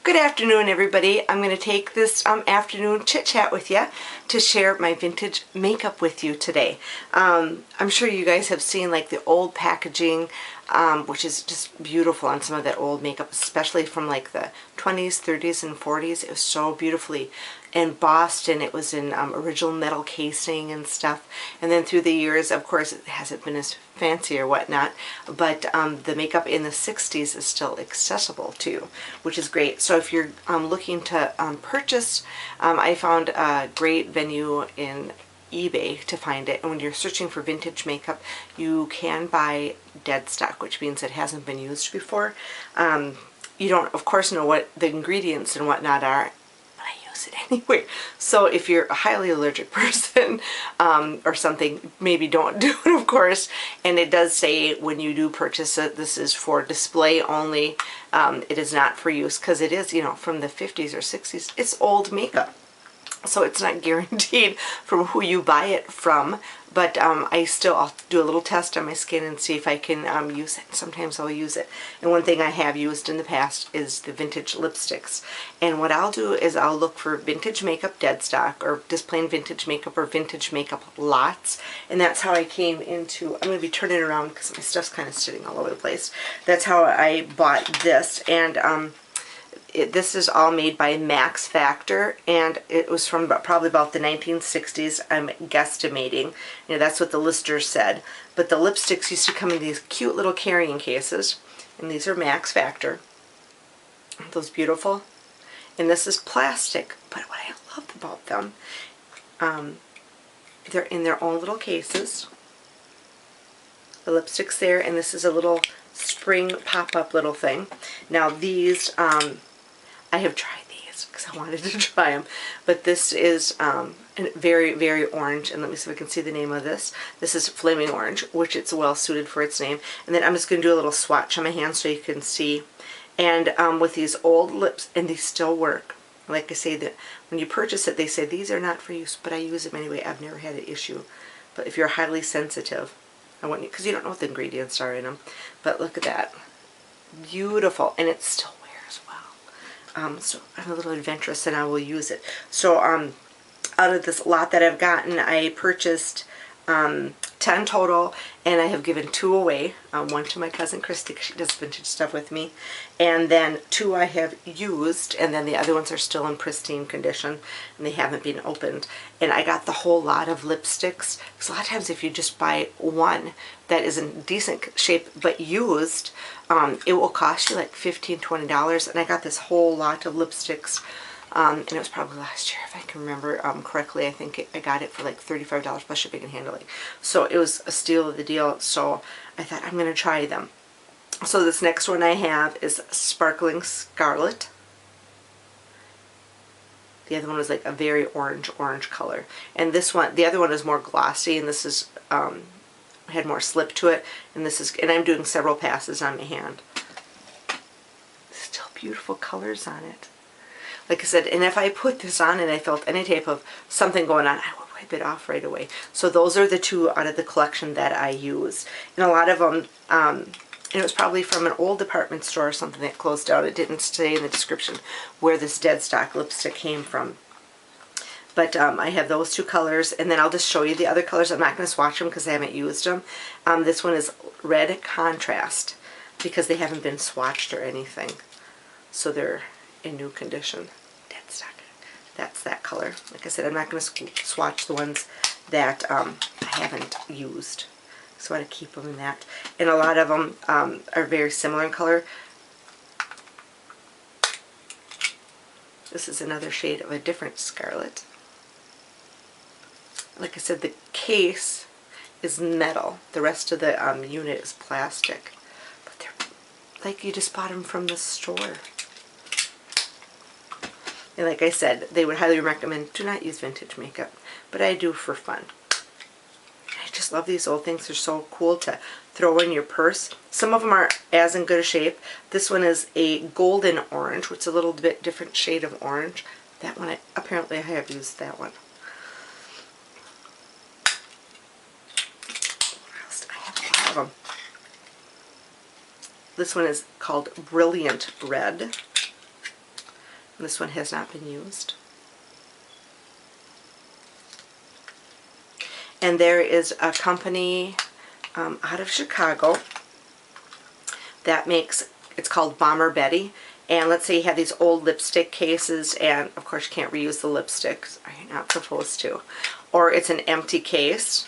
Good afternoon, everybody. I'm going to take this afternoon chit-chat with you to share my vintage makeup with you today. I'm sure you guys have seen like the old packaging, which is just beautiful on some of that old makeup, especially from like the 20s, 30s, and 40s. It was so beautifully embossed, and it was in original metal casing and stuff. And then through the years, of course, it hasn't been as fancy or whatnot, but the makeup in the 60s is still accessible too, which is great. So if you're looking to purchase, I found a great venue in eBay to find it, and when you're searching for vintage makeup, you can buy Deadstock, which means it hasn't been used before. You don't, of course, know what the ingredients and whatnot are, but I use it anyway. So if you're a highly allergic person or something, maybe don't do it, of course. And it does say when you do purchase it, this is for display only. It is not for use, because it is, you know, from the 50s or 60s. It's old makeup, so it's not guaranteed from who you buy it from. But I'll do a little test on my skin and see if I can use it. Sometimes I'll use it. And one thing I have used in the past is the vintage lipsticks. And what I'll do is I'll look for vintage makeup Deadstock, or just plain vintage makeup, or vintage makeup lots. And that's how I came into, I'm going to be turning it around because my stuff's kind of sitting all over the place. That's how I bought this. And this is all made by Max Factor, and it was from probably about the 1960s, I'm guesstimating. You know, that's what the lister said. But the lipsticks used to come in these cute little carrying cases, and these are Max Factor. Aren't those beautiful? And this is plastic, but what I loved about them, they're in their own little cases. The lipstick's there, and this is a little spring pop-up little thing. Now these, I have tried these because I wanted to try them, but this is very, very orange, and let me see if I can see the name of this. This is Flaming Orange, which it's well suited for its name. And then I'm just going to do a little swatch on my hand so you can see. And with these old lips, and they still work. Like I say, that when you purchase it, they say these are not for use, but I use them anyway. I've never had an issue. But if you're highly sensitive, I want you, because you don't know what the ingredients are in them. But look at that. Beautiful, and it still wears well. So I'm a little adventurous, and I will use it. So out of this lot that I've gotten, I purchased 10 total, and I have given 2 away. 1 to my cousin Christy, because she does vintage stuff with me, and then 2 I have used, and then the other ones are still in pristine condition, and they haven't been opened. And I got the whole lot of lipsticks, because a lot of times if you just buy one that is in decent shape but used, it will cost you like $15–20, and I got this whole lot of lipsticks. And it was probably last year, if I can remember correctly. I think I got it for like $35 plus shipping and handling. So it was a steal of the deal. So I thought, I'm going to try them. So this next one I have is Sparkling Scarlet. The other one was like a very orange color. And this one, the other one is more glossy, and this is had more slip to it. And this is, and I'm doing several passes on my hand. Still beautiful colors on it. Like I said, and if I put this on and I felt any type of something going on, I would wipe it off right away. So those are the 2 out of the collection that I use. And a lot of them, and it was probably from an old department store or something that closed down. It didn't say in the description where this Deadstock lipstick came from. But I have those 2 colors, and then I'll just show you the other colors. I'm not going to swatch them because I haven't used them. This one is Red Contrast, because they haven't been swatched or anything. So they're in new condition. Deadstock. That's that color. Like I said, I'm not going to swatch the ones that I haven't used. So I want to keep them in that. And a lot of them are very similar in color. This is another shade of a different scarlet. Like I said, the case is metal. The rest of the unit is plastic. But they're like you just bought them from the store. And like I said, they would highly recommend do not use vintage makeup, but I do for fun. I just love these old things. They're so cool to throw in your purse. Some of them are as in good a shape. This one is a golden orange, which is a little bit different shade of orange. That one, apparently I have used that one. I have a lot of them. This one is called Brilliant Red. This one has not been used. And there is a company out of Chicago that makes, it's called Bomber Betty. And let's say you have these old lipstick cases, and of course you can't reuse the lipsticks, or you're not supposed to. Or it's an empty case.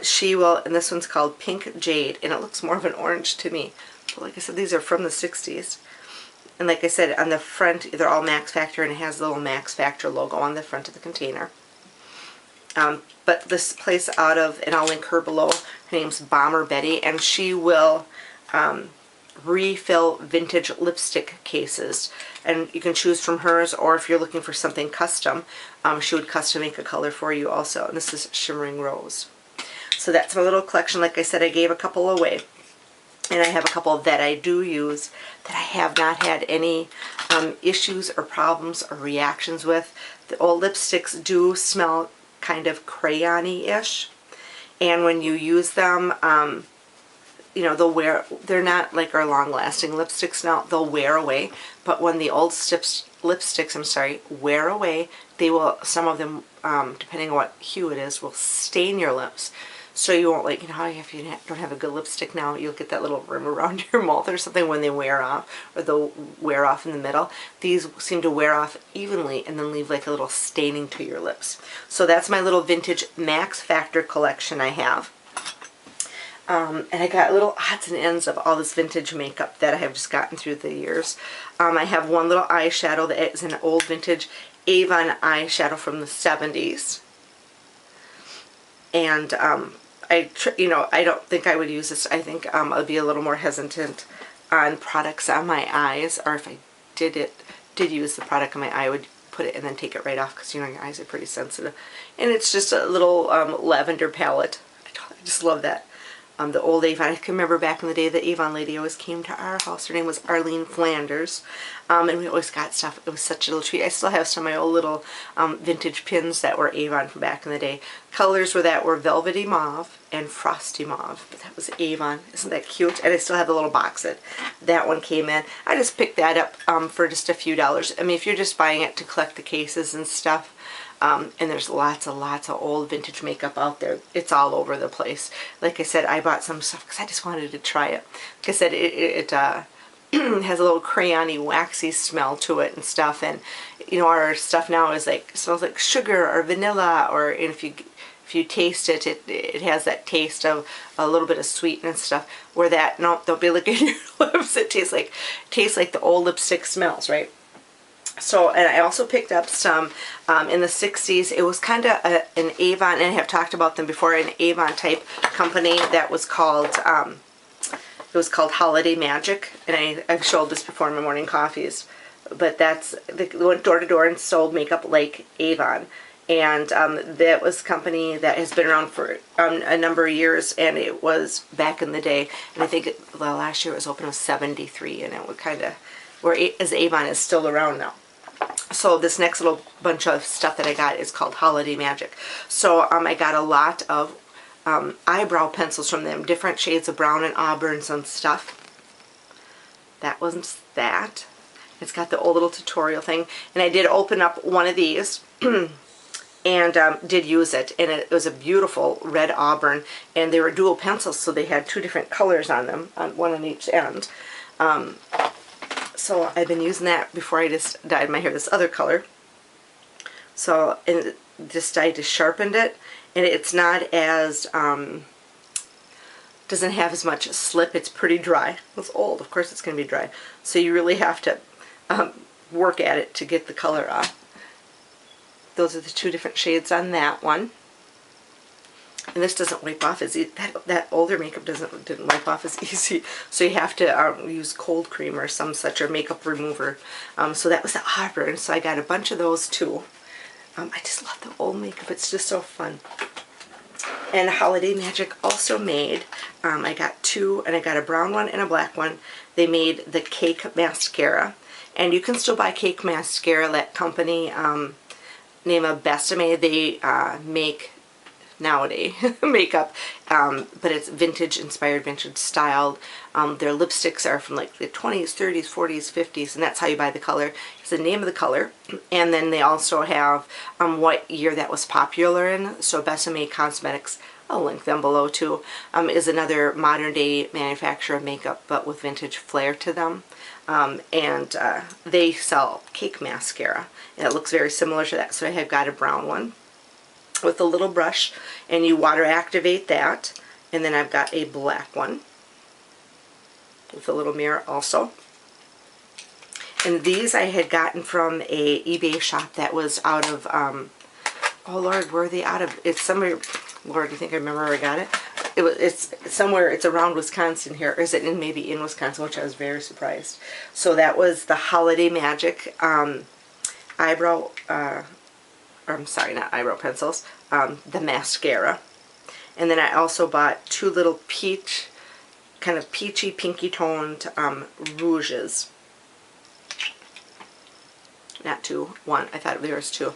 She will, and this one's called Pink Jade, and it looks more of an orange to me. But like I said, these are from the 60s. And like I said, on the front, they're all Max Factor, and it has the little Max Factor logo on the front of the container. But this place out of, and I'll link her below, her name's Bomber Betty, and she will refill vintage lipstick cases. And you can choose from hers, or if you're looking for something custom, she would custom make a color for you also. And this is Shimmering Rose. So that's my little collection. Like I said, I gave a couple away. And I have a couple that I do use that I have not had any issues or problems or reactions with. The old lipsticks do smell kind of crayon-y-ish. And when you use them, you know, they're not like our long-lasting lipsticks now. They'll wear away. But when the old lipsticks, wear away, they will, some of them, depending on what hue it is, will stain your lips. So you won't, like, you know how if you don't have a good lipstick now, you'll get that little rim around your mouth or something when they wear off, or they'll wear off in the middle. These seem to wear off evenly and then leave like a little staining to your lips. So that's my little vintage Max Factor collection I have. And I got little odds and ends of all this vintage makeup that I have just gotten through the years. I have one little eyeshadow that is an old vintage Avon eyeshadow from the 70s. And I don't think I would use this. I think I'd be a little more hesitant on products on my eyes, or if I did use the product on my eye, I would put it and then take it right off, because you know your eyes are pretty sensitive. And it's just a little lavender palette. I just love that. The old Avon, I can remember back in the day, the Avon lady always came to our house. Her name was Arlene Flanders, and we always got stuff. It was such a little treat. I still have some of my old little vintage pins that were Avon from back in the day. Colors were Velvety Mauve and Frosty Mauve, but that was Avon. Isn't that cute? And I still have the little box that one came in. I just picked that up for just a few dollars. I mean, if you're just buying it to collect the cases and stuff, and there's lots of old vintage makeup out there. It's all over the place. Like I said, I bought some stuff because I just wanted to try it. Like I said, it has a little crayony, waxy smell to it and stuff. And you know, our stuff now is like, smells like sugar or vanilla, or if you taste it, it has that taste of a little bit of sweetness and stuff. Where that, no, don't be looking at your lips. It tastes like the old lipstick smells, right? So, and I also picked up some in the 60s. It was kind of an Avon, and I have talked about them before, an Avon type company that was called, it was called Holiday Magic, and I've showed this before in my morning coffees. But they went door to door and sold makeup like Avon. And that was a company that has been around for a number of years, and it was back in the day. And I think last year it was open, it was 73, and it would kind of, whereas Avon is still around now. So this next little bunch of stuff that I got is called Holiday Magic. So I got a lot of eyebrow pencils from them, different shades of brown and auburns and stuff. That wasn't that. It's got the old little tutorial thing. And I did open up one of these and did use it. And it was a beautiful red auburn. And they were dual pencils, so they had two different colors on them, one on each end. So I've been using that before I just dyed my hair this other color. So, and just I just sharpened it, and it's not as, doesn't have as much slip. It's pretty dry. It's old, of course it's going to be dry. So you really have to work at it to get the color off. Those are the two different shades on that one. And this doesn't wipe off as easy. That older makeup didn't wipe off as easy. So you have to use cold cream or some such, or makeup remover. So that was the auburn. So I got a bunch of those too. I just love the old makeup. It's just so fun. And Holiday Magic also made, I got two, and I got a brown one and a black one. They made the Cake Mascara. And you can still buy Cake Mascara. That company, name of Besame, they make nowadays makeup, but it's vintage inspired, vintage styled. Their lipsticks are from like the 20s, 30s, 40s, 50s, and that's how you buy the color. It's the name of the color, and then they also have what year that was popular in. So Besame Cosmetics, I'll link them below too, is another modern day manufacturer of makeup but with vintage flair to them. And they sell Cake mascara, and it looks very similar to that. So I have got a brown one with a little brush, and you water activate that. And then I've got a black one with a little mirror also. And these I had gotten from a eBay shop that was out of, oh Lord, where are they out of? It's somewhere, Lord, I think I remember where I got it. It's somewhere, it's around Wisconsin here. Or is it maybe in Wisconsin, which I was very surprised. So that was the Holiday Magic eyebrow, I'm sorry, not eyebrow pencils, the mascara. And then I also bought two little peach, kind of peachy, pinky toned rouges. Not two, one. I thought there was two.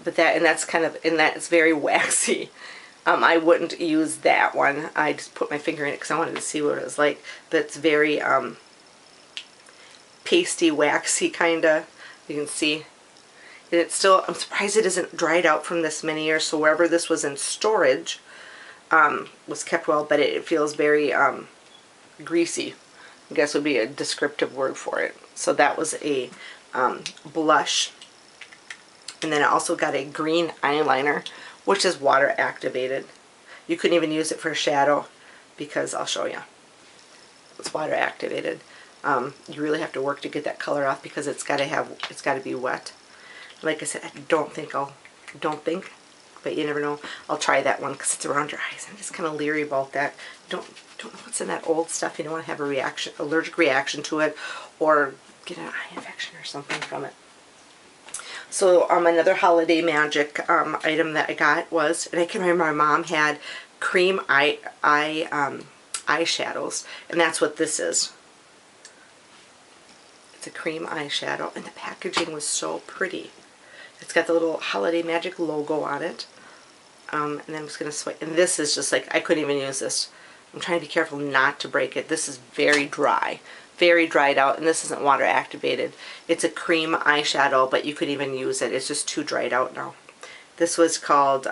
But that's kind of, and that's very waxy. I wouldn't use that one. I just put my finger in it because I wanted to see what it was like. But it's very pasty, waxy kind of. You can see. And it's still, I'm surprised it isn't dried out from this many years. So wherever this was in storage was kept well, but it feels very greasy. I guess would be a descriptive word for it. So that was a blush. And then I also got a green eyeliner, which is water activated. You couldn't even use it for a shadow because I'll show you. It's water activated. You really have to work to get that color off because it's got to be wet. Like I said, I don't think, but you never know. I'll try that one because it's around your eyes. I'm just kind of leery about that. Don't know what's in that old stuff. You don't want to have a allergic reaction to it, or get an eye infection or something from it. So another Holiday Magic item that I got was, and I can remember my mom had cream eyeshadows, and that's what this is. It's a cream eyeshadow, and the packaging was so pretty. It's got the little Holiday Magic logo on it. And then I'm just going to swipe, and this is just like, I couldn't even use this. I'm trying to be careful not to break it. This is very dry. Very dried out, and this isn't water activated. It's a cream eyeshadow, but you could even use it. It's just too dried out now. This was called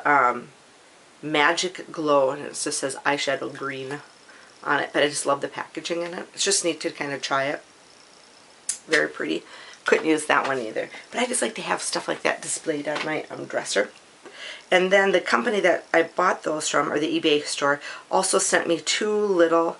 Magic Glow, and it just says eyeshadow green on it, but I just love the packaging in it. It's just neat to kind of try it. Very pretty. Couldn't use that one either, but I just like to have stuff like that displayed on my dresser. And then the company that I bought those from, or the eBay store, also sent me two little,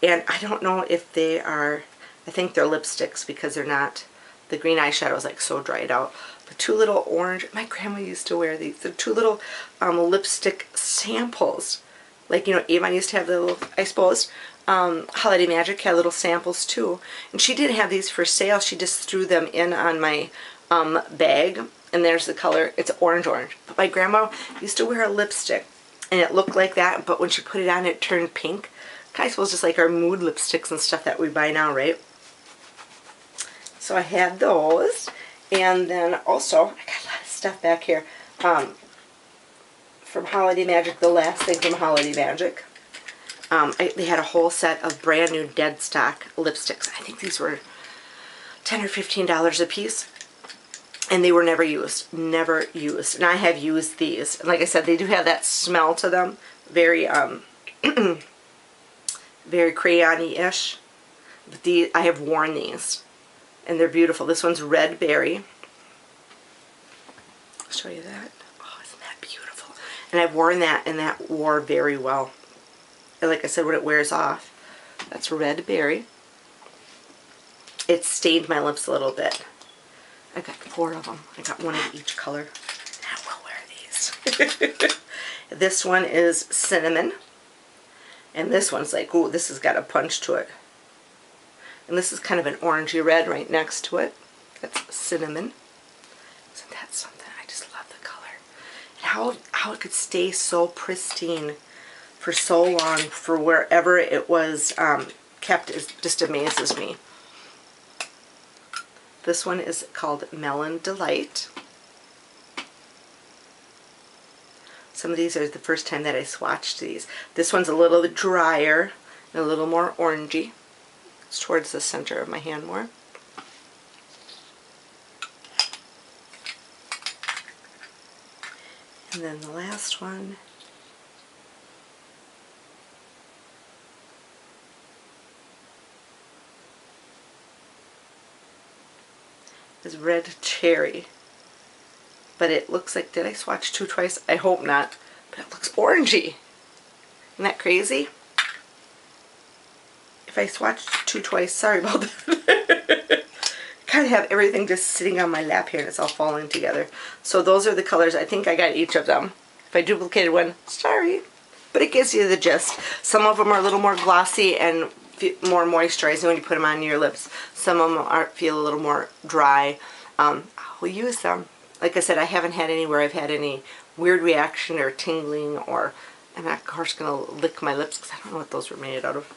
and I don't know if they are, I think they're lipsticks because they're not, the green eyeshadow is like so dried out. But two little orange, my grandma used to wear these. They're two little lipstick samples. Like, you know, Avon used to have the little, I suppose, Holiday Magic had little samples too. And she didn't have these for sale. She just threw them in on my bag. And there's the color. It's orange. But my grandma used to wear a lipstick, and it looked like that, but when she put it on, it turned pink. I suppose just like our mood lipsticks and stuff that we buy now, right? So I had those, and then also I got a lot of stuff back here from Holiday Magic. The last thing from Holiday Magic, they had a whole set of brand new Deadstock lipsticks. I think these were $10 or $15 a piece, and they were never used. Never used. And I have used these. And like I said, they do have that smell to them, very very crayon-y-ish. But I have worn these, and they're beautiful. This one's Red Berry. I'll show you that. Oh, isn't that beautiful? And I've worn that, and that wore very well. And like I said, when it wears off, that's Red Berry. It stained my lips a little bit. I got 4 of them. I got one of each color. I will wear these. This one is Cinnamon. And this one's like, ooh, this has got a punch to it. And this is kind of an orangey red right next to it. That's Cinnamon. Isn't that something? I just love the color. And how it could stay so pristine for so long, for wherever it was kept, it just amazes me. This one is called Melon Delight. Some of these are the first time that I swatched these. This one's a little bit drier and a little more orangey. It's towards the center of my hand more. And then the last one is red cherry. But it looks like, did I swatch two twice? I hope not. But it looks orangey. Isn't that crazy? If I swatched two twice, sorry about that. Kind of have everything just sitting on my lap here and it's all falling together. So those are the colors. I think I got each of them. If I duplicated one, sorry. But it gives you the gist. Some of them are a little more glossy and more moisturizing when you put them on your lips. Some of them feel a little more dry. I'll use them. Like I said, I haven't had any where I've had any weird reaction or tingling, or I'm of course going to lick my lips because I don't know what those were made out of.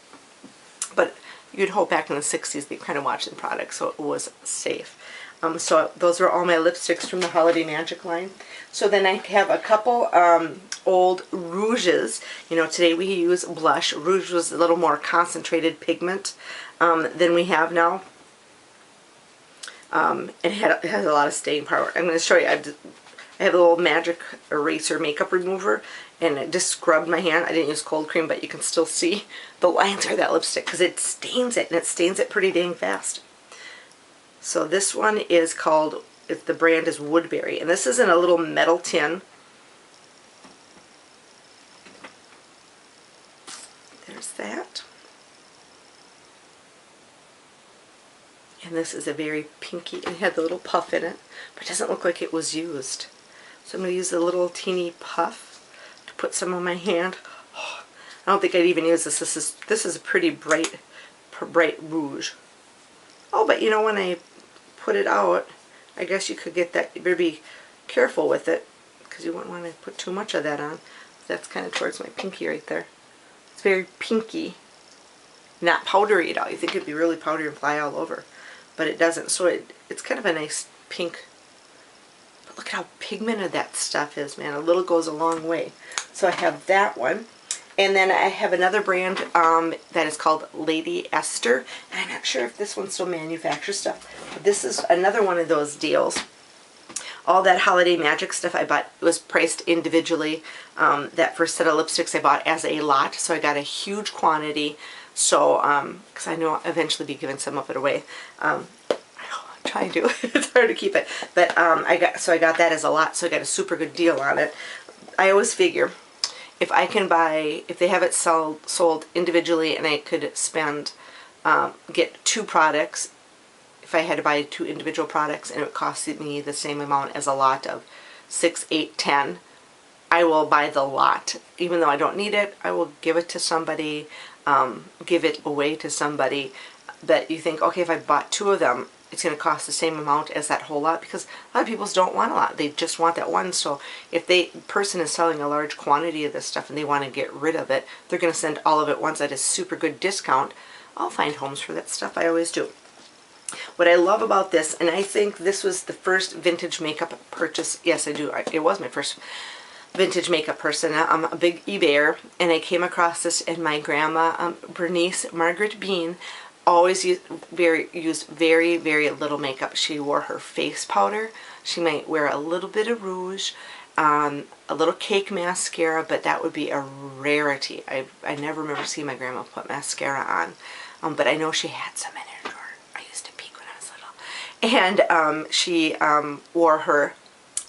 But you'd hope back in the 60s they kind of watched the product, so it was safe. So those are all my lipsticks from the Holiday Magic line. So then I have a couple old rouges. You know, today we use blush. Rouge was a little more concentrated pigment than we have now. It has a lot of staying power. I'm going to show you. I have a little magic eraser makeup remover, and it just scrubbed my hand. I didn't use cold cream, but you can still see the lines of that lipstick because it stains it, and it stains it pretty dang fast. So this one is called, the brand is Woodbury, and this is in a little metal tin. There's that. And this is a very pinky, it had the little puff in it, but it doesn't look like it was used. So I'm going to use a little teeny puff to put some on my hand. Oh, I don't think I'd even use this. This is a pretty bright rouge. Oh, but you know, when I put it out, I guess you could get that. You better be careful with it because you wouldn't want to put too much of that on. That's kind of towards my pinky right there. It's very pinky, not powdery at all. You think it'd be really powdery and fly all over, but it doesn't. So it's kind of a nice pink. But look at how pigmented that stuff is, man. A little goes a long way. So I have that one. And then I have another brand that is called Lady Esther. And I'm not sure if this one still manufactures stuff. But this is another one of those deals. All that Holiday Magic stuff I bought was priced individually. That first set of lipsticks I bought as a lot. So I got a huge quantity. So, because I know I'll eventually be giving some of it away. I'm trying to. It's hard to keep it. But I got that as a lot. So I got a super good deal on it. I always figure, if I can buy, if they have it sold individually and I could spend, get two products, if I had to buy two individual products and it would cost me the same amount as a lot of 6, 8, 10, I will buy the lot. Even though I don't need it, I will give it to somebody, give it away to somebody that you think, okay, if I bought two of them, it's going to cost the same amount as that whole lot, because a lot of people don't want a lot. They just want that one. So if the person is selling a large quantity of this stuff and they want to get rid of it, they're going to send all of it once at a super good discount. I'll find homes for that stuff. I always do. What I love about this, and I think this was the first vintage makeup purchase. Yes, I do. It was my first vintage makeup person. I'm a big eBayer, and I came across this in my grandma, Bernice Margaret Bean, always used very little makeup. She wore her face powder. She might wear a little bit of rouge, a little cake mascara, but that would be a rarity. I never remember seeing my grandma put mascara on, but I know she had some in her drawer. I used to peek when I was little. And she wore her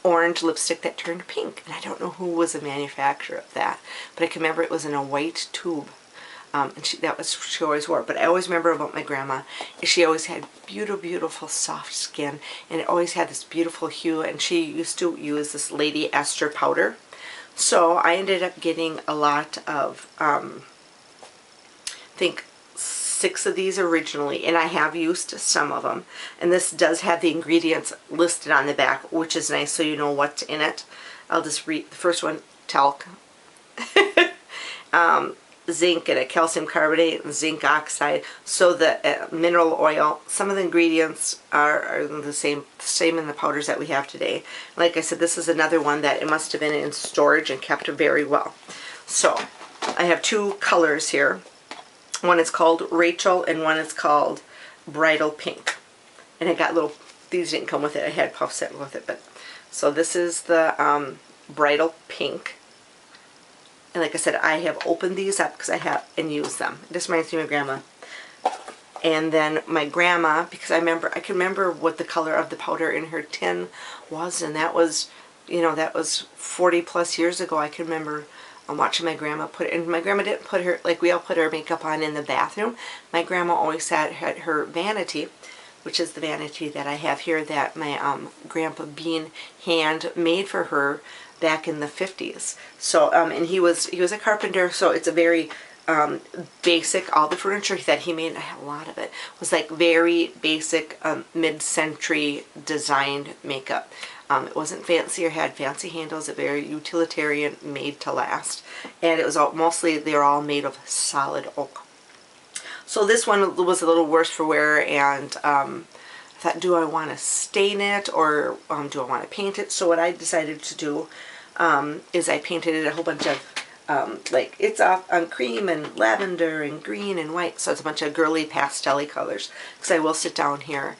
orange lipstick that turned pink, and I don't know who was the manufacturer of that, but I can remember it was in a white tube. And she always wore it. But I always remember about my grandma, she always had beautiful soft skin, and it always had this beautiful hue, and she used to use this Lady Esther powder. So I ended up getting a lot of, I think 6 of these originally, and I have used some of them. And this does have the ingredients listed on the back, which is nice, so you know what's in it. I'll just read the first one, talc. zinc and a calcium carbonate and zinc oxide. So the mineral oil, some of the ingredients are the same in the powders that we have today. Like I said, this is another one that it must have been in storage and kept very well. So I have two colors here. One is called Rachel and one is called Bridal Pink. And I got little, these didn't come with it, I had puff set with it, but so this is the Bridal Pink. And like I said, I have opened these up because I have and used them. This reminds me of my grandma. And then my grandma, because I can remember what the color of the powder in her tin was, and that was, you know, that was 40 plus years ago. I can remember watching my grandma put it, and my grandma didn't put her, like we all put our makeup on in the bathroom. My grandma always had her vanity, which is the vanity that I have here that my Grandpa Bean hand made for her back in the 50s. So and he was a carpenter, so it's a very basic, all the furniture that he made, and I have a lot of it, was like very basic mid-century designed makeup. It wasn't fancy or had fancy handles, it very utilitarian, made to last. And it was all, mostly they're all made of solid oak. So this one was a little worse for wear, and I thought, do I want to stain it or do I want to paint it? So what I decided to do is I painted it a whole bunch of, like it's on cream and lavender and green and white. So it's a bunch of girly pastel-y colors. Because I will sit down here,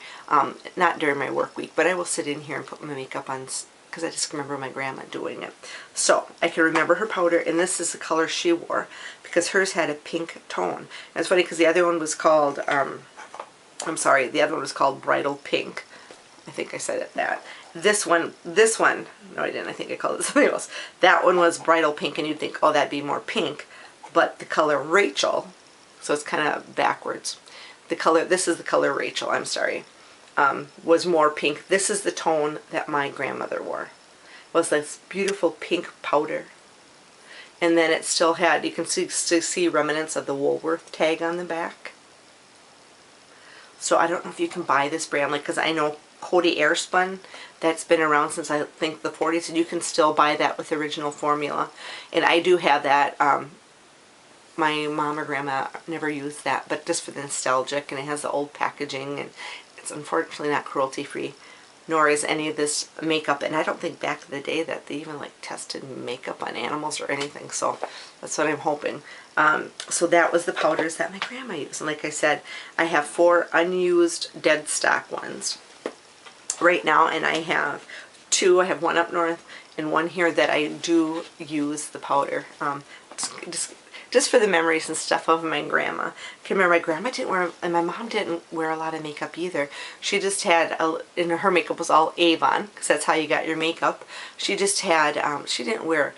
not during my work week, but I will sit in here and put my makeup on because I just remember my grandma doing it. So I can remember her powder, and this is the color she wore because hers had a pink tone. And it's funny because the other one was called, I'm sorry, the other one was called Bridal Pink. I think I said it that. This one, no I didn't, I think I called it something else. That one was Bridal Pink, and you'd think, oh, that'd be more pink. But the color Rachel, so it's kind of backwards. The color, this is the color Rachel, I'm sorry, was more pink. This is the tone that my grandmother wore. It was this beautiful pink powder. And then it still had, you can still see remnants of the Woolworth tag on the back. So I don't know if you can buy this brand, like, because I know Coty Airspun, that's been around since I think the 40s, and you can still buy that with the original formula. And I do have that. My mom or grandma never used that, but just for the nostalgic, and it has the old packaging, and it's unfortunately not cruelty free, nor is any of this makeup. And I don't think back to the day that they even like tested makeup on animals or anything, so that's what I'm hoping. So that was the powders that my grandma used, and like I said, I have 4 unused Deadstock ones right now, and I have 2. I have one up north and one here that I do use the powder. Just for the memories and stuff of my grandma. I can remember my grandma didn't wear, and my mom didn't wear a lot of makeup either. She just had, and her makeup was all Avon, because that's how you got your makeup. She just had, she didn't wear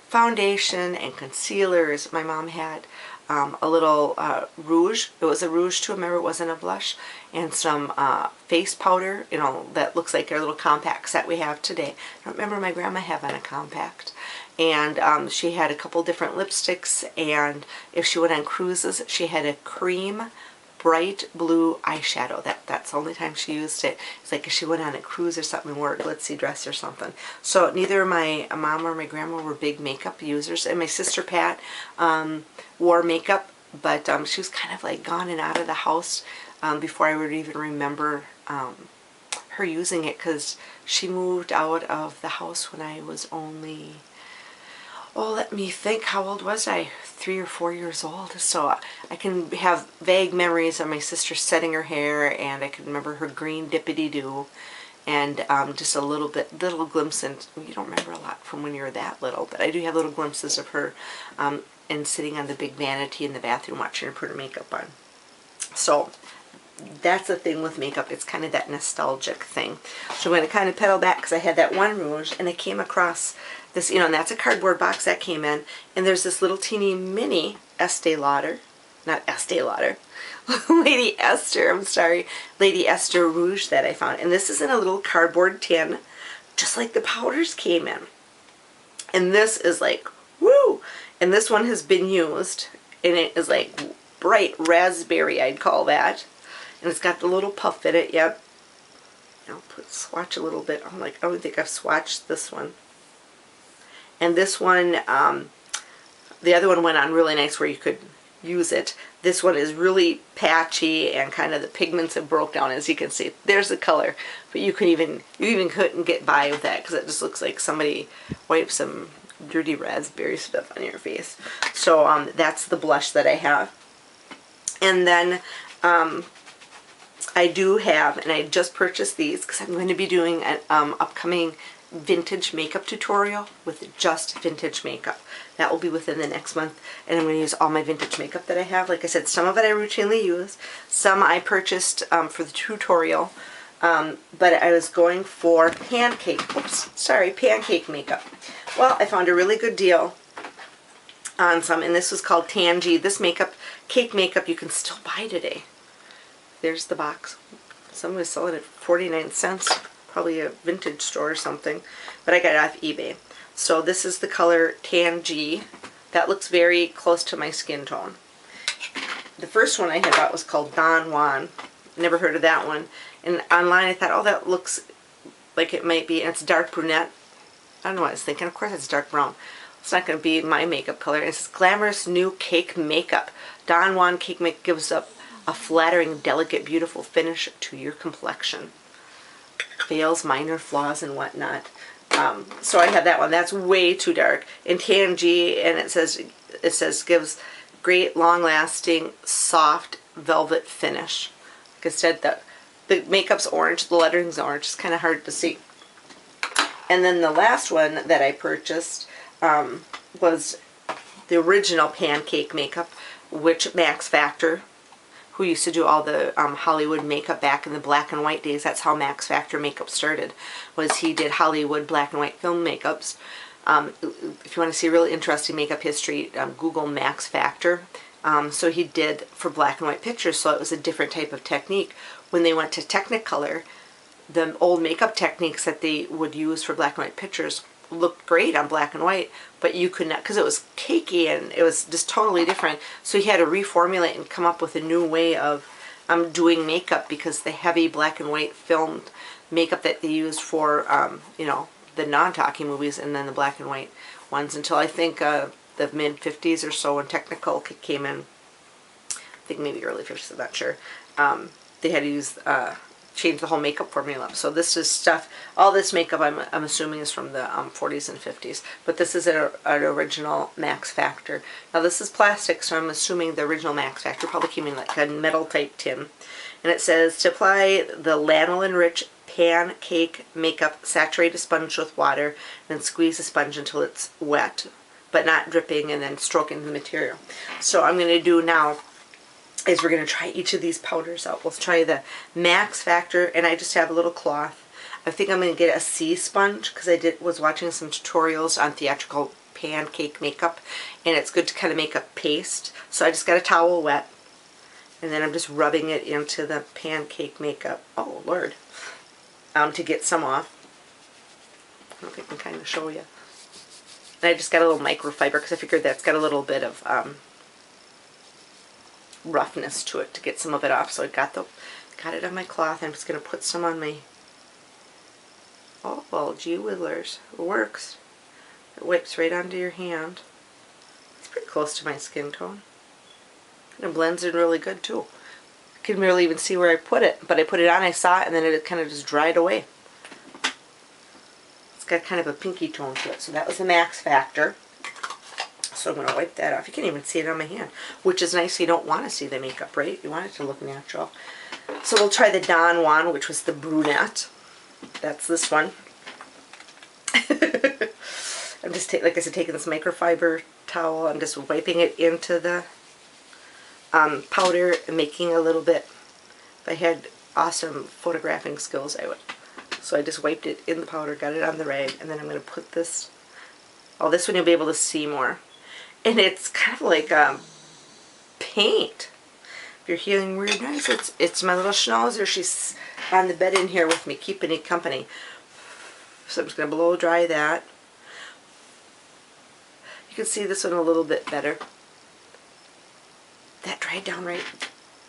foundation and concealers. My mom had a little rouge. It was a rouge too. Remember, it wasn't a blush. And some face powder, you know, that looks like our little compacts that we have today. I don't remember my grandma having a compact. And she had a couple different lipsticks, and if she went on cruises, she had a cream bright blue eyeshadow. That's the only time she used it. It's like if she went on a cruise or something and wore a glitzy dress or something. So neither my mom or my grandma were big makeup users. And my sister Pat wore makeup, but she was kind of like gone and out of the house before I would even remember her using it, because she moved out of the house when I was only, oh, let me think, how old was I? 3 or 4 years old. So I can have vague memories of my sister setting her hair, and I can remember her green dippity-doo, and just a little glimpse, and you don't remember a lot from when you were that little, but I do have little glimpses of her and sitting on the big vanity in the bathroom watching her put her makeup on. So that's the thing with makeup, it's kind of that nostalgic thing. So I'm going to kind of pedal back, because I had that one rouge, and I came across this, you know, and that's a cardboard box that came in, and there's this little teeny mini Estee Lauder, not Estee Lauder, Lady Esther, I'm sorry, Lady Esther Rouge that I found. And this is in a little cardboard tin, just like the powders came in. And this is like, woo! And this one has been used, and it is like bright raspberry, I'd call that. And it's got the little puff in it, yep. I'll swatch a little bit. I'm like, I don't think I've swatched this one. And this one, the other one went on really nice where you could use it. This one is really patchy and kind of the pigments have broke down, as you can see. There's the color, but you even couldn't get by with that because it just looks like somebody wiped some dirty raspberry stuff on your face. So that's the blush that I have. And then I do have, and I just purchased these because I'm going to be doing an upcoming vintage makeup tutorial with just vintage makeup. That will be within the next month, and I'm going to use all my vintage makeup that I have. Like I said, some of it I routinely use, some I purchased for the tutorial, but I was going for Pancake makeup. Well, I found a really good deal on some, and this was called Tangee. This cake makeup you can still buy today. There's the box. Someone was selling it for 49 cents. Probably a vintage store or something, but I got it off eBay. So this is the color Tangee. That looks very close to my skin tone. The first one I had bought was called Juan. Never heard of that one. And online I thought, oh, that looks like it might be, and it's dark brunette. I don't know what I was thinking. Of course it's dark brown. It's not going to be my makeup color. It's glamorous new cake makeup. Juan cake makeup gives up a flattering, delicate, beautiful finish to your complexion. Veils minor flaws and whatnot. So I have that one. That's way too dark. In Tangee, and it says gives great, long-lasting, soft velvet finish. Like I said, the makeup's orange, the lettering's orange. It's kind of hard to see. And then the last one that I purchased was the original Pancake makeup, which Max Factor, who used to do all the Hollywood makeup back in the black and white days. That's how Max Factor makeup started, was he did Hollywood black and white film makeups. If you want to see really interesting makeup history, Google Max Factor. So he did for black and white pictures, so it was a different type of technique. When they went to Technicolor, the old makeup techniques that they would use for black and white pictures looked great on black and white, but you could not, because it was cakey and it was just totally different. So he had to reformulate and come up with a new way of doing makeup, because the heavy black and white filmed makeup that they used for you know, the non-talkie movies, and then the black and white ones until I think the mid-50s or so when Technicolor came in. I think maybe early 50s, I'm not sure. They had to use change the whole makeup formula. So this is stuff, all this makeup I'm assuming is from the 40s and 50s, but this is an original Max Factor. Now this is plastic, so I'm assuming the original Max Factor probably came in like a metal type tin. And it says to apply the lanolin rich Pancake makeup, saturate a sponge with water, then squeeze the sponge until it's wet but not dripping, and then stroking the material. So I'm going to do now is we're going to try each of these powders out. We'll try the Max Factor, and I just have a little cloth. I think I'm going to get a C sponge because I was watching some tutorials on theatrical Pancake makeup, and it's good to kind of make a paste. So I just got a towel wet, and then I'm just rubbing it into the Pancake makeup. Oh Lord, to get some off. I don't think I can kind of show you. And I just got a little microfiber because I figured that's got a little bit of roughness to it to get some of it off. So I got it on my cloth. I'm just going to put some on my, oh well, gee whittlers, it works. It wipes right onto your hand. It's pretty close to my skin tone. And it blends in really good too. I can barely even see where I put it, but I put it on, I saw it, and then it kind of just dried away. It's got kind of a pinky tone to it. So that was the Max Factor. So I'm going to wipe that off. You can't even see it on my hand, which is nice. You don't want to see the makeup, right? You want it to look natural. So we'll try the Don Juan, which was the brunette. That's this one. I'm just, like I said, taking this microfiber towel. I'm just wiping it into the powder and making a little bit. If I had awesome photographing skills, I would. So I just wiped it in the powder, got it on the rag, and then I'm going to put this, oh, this one you'll be able to see more. And it's kind of like paint. If you're hearing weird noise, it's my little schnauzer. She's on the bed in here with me, keeping me company. So I'm just going to blow dry that. You can see this one a little bit better. That dried down right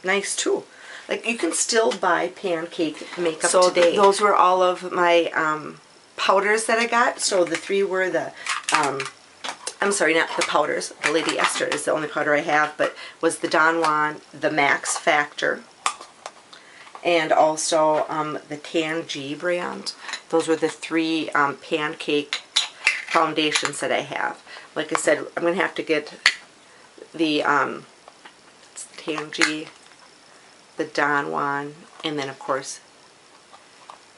nice too. Like, you can still buy Pancake makeup today. Those were all of my powders that I got. So the three were the I'm sorry, not the powders. The Lady Esther is the only powder I have, but was the Don Juan, the Max Factor, and also the Tangee brand. Those were the 3 Pancake foundations that I have. Like I said, I'm going to have to get the Tangee, the Don Juan, and then of course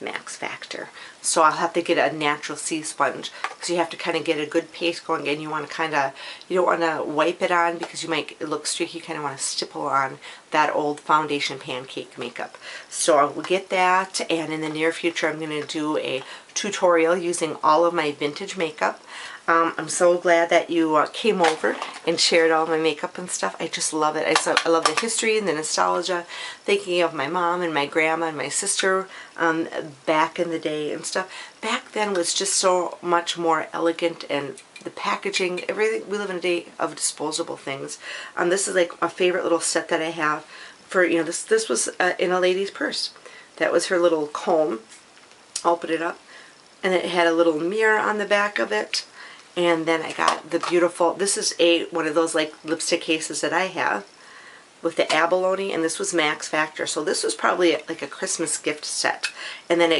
Max Factor. So I'll have to get a natural sea sponge, because you have to kind of get a good paste going, and you want to kind of, you don't want to wipe it on because you might look streaky. You kind of want to stipple on that old foundation Pancake makeup. So I will get that, and in the near future I'm going to do a tutorial using all of my vintage makeup. I'm so glad that you came over and shared all my makeup and stuff. I just love it. I love the history and the nostalgia, thinking of my mom and my grandma and my sister back in the day and stuff. Back then was just so much more elegant, and the packaging, everything. We live in a day of disposable things. This is like a favorite little set that I have for, you know, this was in a lady's purse. That was her little comb. I'll open it up, and it had a little mirror on the back of it. And then I got the beautiful, this is one of those like lipstick cases that I have with the abalone, and this was Max Factor. So this was probably like a Christmas gift set. And then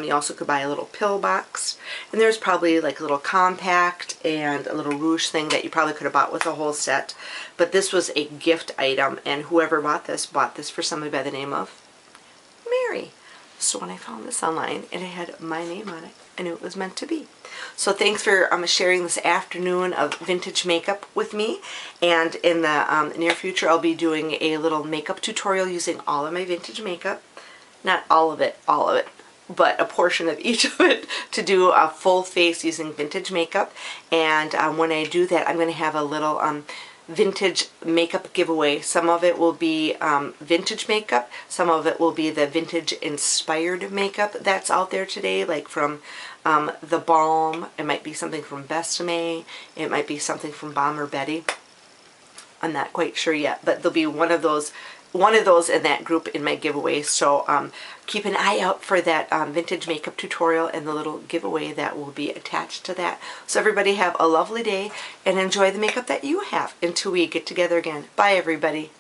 you also could buy a little pill box. And there's probably like a little compact and a little rouge thing that you probably could have bought with a whole set. But this was a gift item, and whoever bought this for somebody by the name of Mary. So when I found this online and it had my name on it, I knew it was meant to be. So thanks for sharing this afternoon of vintage makeup with me. And in the near future, I'll be doing a little makeup tutorial using all of my vintage makeup. Not all of it, but a portion of each of it, to do a full face using vintage makeup. And when I do that, I'm going to have a little vintage makeup giveaway. Some of it will be vintage makeup, some of it will be the vintage inspired makeup that's out there today, like from The Balm. It might be something from Besame, it might be something from Balm or Betty. I'm not quite sure yet, but there'll be one of those in that group in my giveaway. So keep an eye out for that vintage makeup tutorial and the little giveaway that will be attached to that. So everybody have a lovely day and enjoy the makeup that you have until we get together again. Bye everybody.